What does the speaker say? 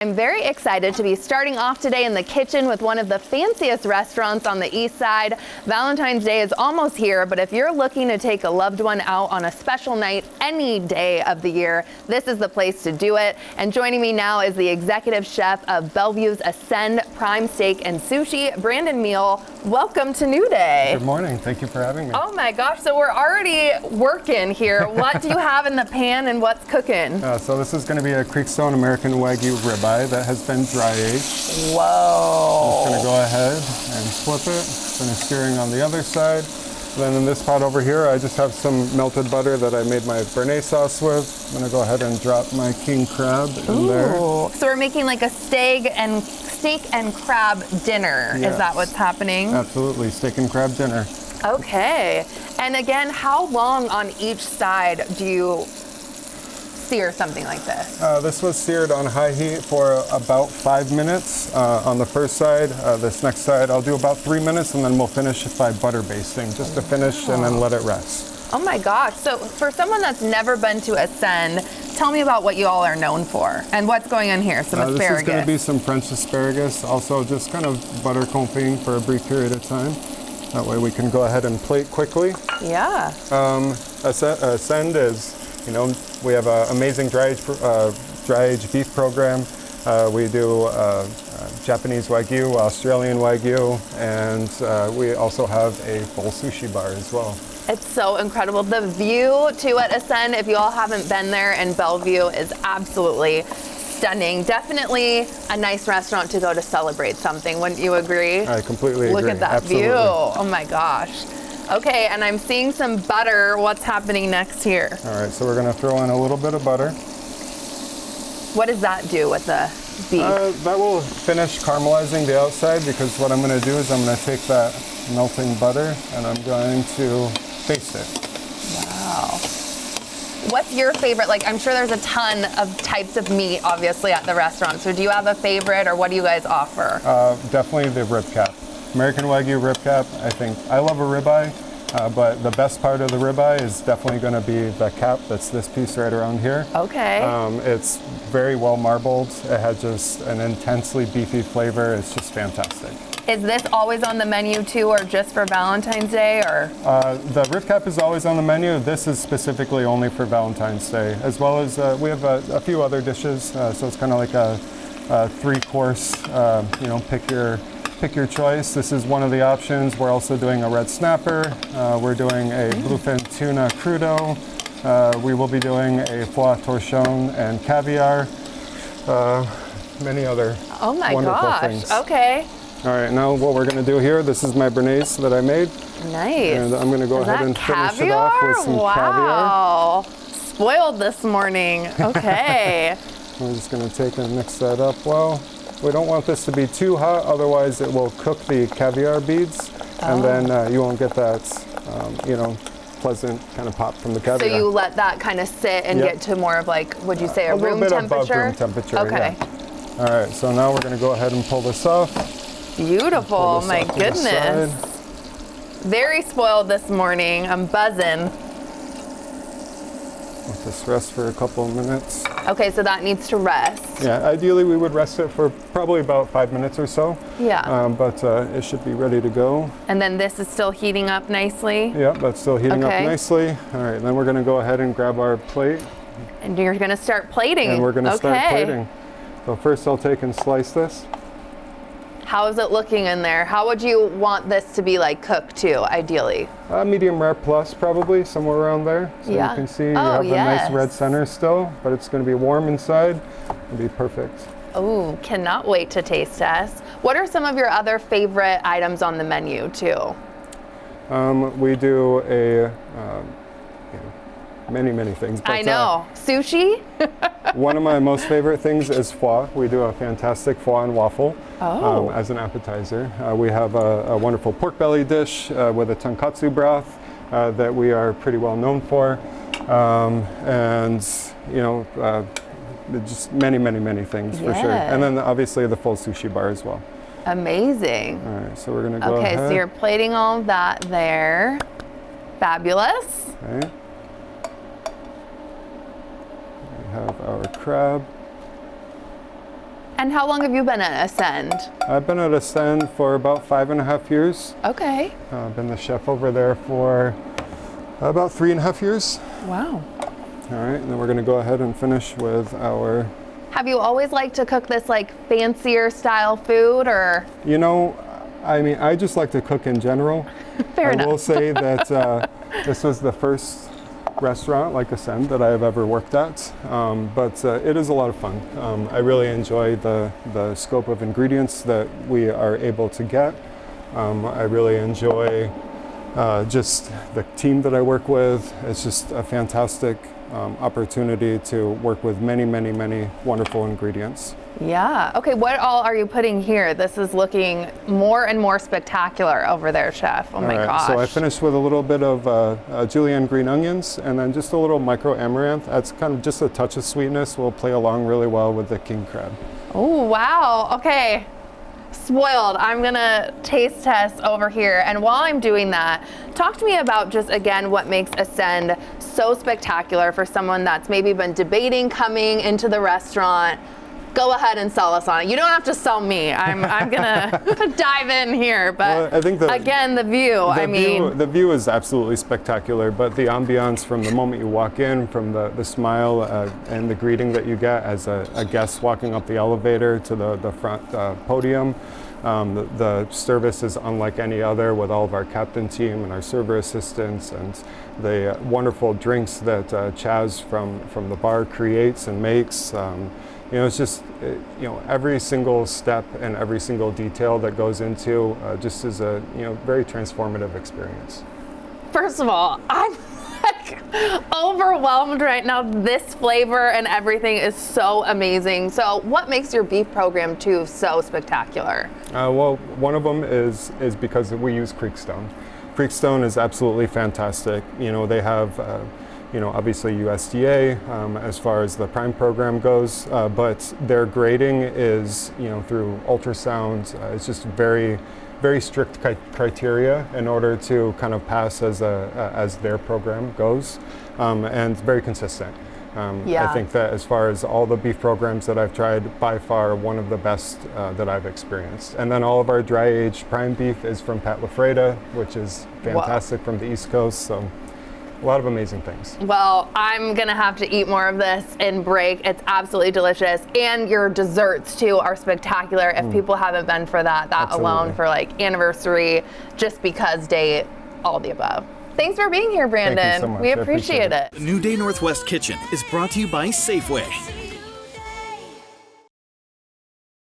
I'm very excited to be starting off today in the kitchen with one of the fanciest restaurants on the east side. Valentine's Day is almost here, but if you're looking to take a loved one out on a special night any day of the year, this is the place to do it. And joining me now is the executive chef of Bellevue's Ascend Prime Steak and Sushi, Brandon Muehl. Welcome to New Day. Good morning. Thank you for having me. Oh my gosh, so we're already working here. What do you have in the pan and what's cooking? So this is going to be a Dry-aged American Wagyu Ribeye that has been dry-aged. Whoa. I'm just going to go ahead and flip it, finish searing on the other side. Then in this pot over here, I just have some melted butter that I made my béarnaise sauce with. I'm going to go ahead and drop my king crab in there. So we're making like a steak and crab dinner. Yes. Is that what's happening? Absolutely, steak and crab dinner. Okay. And again, how long on each side do you sear something like this? This was seared on high heat for about 5 minutes on the first side. This next side I'll do about 3 minutes, and then we'll finish it by butter basting, just to finish and then let it rest. Oh my gosh. So for someone that's never been to Ascend, tell me about what you all are known for and what's going on here. Some asparagus. This is going to be some French asparagus, also just kind of butter confit for a brief period of time. That way we can go ahead and plate quickly. Yeah. Ascend is, you know, we have an amazing dry-aged beef program. We do Japanese Wagyu, Australian Wagyu, and we also have a full sushi bar as well. It's so incredible. The view too at Ascend, if you all haven't been there in Bellevue, is absolutely stunning. Definitely a nice restaurant to go to celebrate something, wouldn't you agree? I completely agree. Look at that Absolutely. view. Oh my gosh. Okay, and I'm seeing some butter. What's happening next here? All right, so we're going to throw in a little bit of butter. What does that do with the beef? That will finish caramelizing the outside, because what I'm going to do is I'm going to take that melting butter and I'm going to baste it. Wow. What's your favorite? Like, I'm sure there's a ton of types of meat, obviously, at the restaurant. So do you have a favorite, or what do you guys offer? Definitely the rib cap. American Wagyu rib cap. I love a ribeye, but the best part of the ribeye is definitely going to be the cap. That's this piece right around here. Okay. It's very well marbled. It has just an intensely beefy flavor. It's just fantastic. Is this always on the menu too, or just for Valentine's Day, or? The rib cap is always on the menu. This is specifically only for Valentine's Day, as well as we have a few other dishes. So it's kind of like a 3-course. You know, pick your choice. This is one of the options. We're also doing a red snapper. We're doing a bluefin tuna crudo. We will be doing a foie torchon and caviar. Many other wonderful things. Okay. All right, now what we're going to do here, this is my béarnaise that I made. Nice. And I'm going to go ahead and finish it off with some caviar. Wow. Spoiled this morning. Okay. We're just going to take and mix that up well. We don't want this to be too hot, otherwise it will cook the caviar beads, and then you won't get that, you know, pleasant kind of pop from the caviar. So you let that kind of sit and get to more of, like, would you say a room little bit temperature? Above room temperature. Okay. Yeah. All right, so now we're going to go ahead and pull this off. Beautiful. My goodness. Very spoiled this morning. I'm buzzing. Let this rest for a couple of minutes. Okay, so that needs to rest. Yeah, ideally we would rest it for probably about 5 minutes or so. Yeah. But it should be ready to go. And then this is still heating up nicely? Yeah, that's still heating up nicely. All right, then we're going to go ahead and grab our plate. And you're going to start plating. And we're going to start plating. So first I'll take and slice this. How is it looking in there? How would you want this to be like cooked too, ideally? Medium rare plus, probably, somewhere around there. So you can see you have a nice red center still, but it's going to be warm inside. It'll be perfect. Oh, cannot wait to taste test. What are some of your other favorite items on the menu too? We do many things. But, I know. Sushi? One of my most favorite things is foie. We do a fantastic foie and waffle as an appetizer. We have a wonderful pork belly dish with a tonkatsu broth that we are pretty well known for. And, you know, just many things for sure. And then obviously the full sushi bar as well. Amazing. All right, so we're going to go ahead. Okay, so you're plating all of that there. Fabulous. Okay. We have our crab. And how long have you been at Ascend? I've been at Ascend for about 5.5 years. Okay. I've been the chef over there for about 3.5 years. Wow. All right, and then we're gonna go ahead and finish with our... Have you always liked to cook this like fancier style food, or? You know, I mean, I just like to cook in general. Fair enough. I will say that this was the first restaurant like Ascend that I have ever worked at, but it is a lot of fun. I really enjoy the scope of ingredients that we are able to get. I really enjoy just the team that I work with. It's just a fantastic opportunity to work with many, many, many wonderful ingredients. Yeah. Okay, what all are you putting here? This is looking more and more spectacular over there, Chef. Oh my gosh. So I finished with a little bit of julienne green onions and then just a little micro amaranth. That's kind of just a touch of sweetness. Will play along really well with the king crab. Oh, wow. Okay. Spoiled. I'm gonna taste test over here, and while I'm doing that, talk to me about just again what makes Ascend so spectacular for someone that's maybe been debating coming into the restaurant. Go ahead and sell us on it. You don't have to sell me. I'm gonna dive in here, but well, I think the view. The view is absolutely spectacular, but the ambiance from the moment you walk in, from the smile and the greeting that you get as a guest walking up the elevator to the front podium. The service is unlike any other with all of our captain team and our server assistants and the wonderful drinks that Chaz from the bar creates and makes. You know, it's just, every single step and every single detail that goes into just is a, very transformative experience. First of all, I'm like overwhelmed right now. This flavor and everything is so amazing. So what makes your beef program too so spectacular? Well, one of them is because we use Creekstone. Creekstone is absolutely fantastic. They have obviously USDA as far as the prime program goes, but their grading is, through ultrasound. It's just very, very strict criteria in order to kind of pass as their program goes, and very consistent. I think that as far as all the beef programs that I've tried, by far one of the best that I've experienced. And then all of our dry-aged prime beef is from Pat LaFreda, which is fantastic. Wow. From the East Coast. So. A lot of amazing things. Well, I'm gonna have to eat more of this in break. It's absolutely delicious. And your desserts too are spectacular. If people haven't been for that absolutely. Alone for like anniversary, just because date, all the above. Thanks for being here, Brandon. Thank you so much. We appreciate it. The New Day Northwest Kitchen is brought to you by Safeway.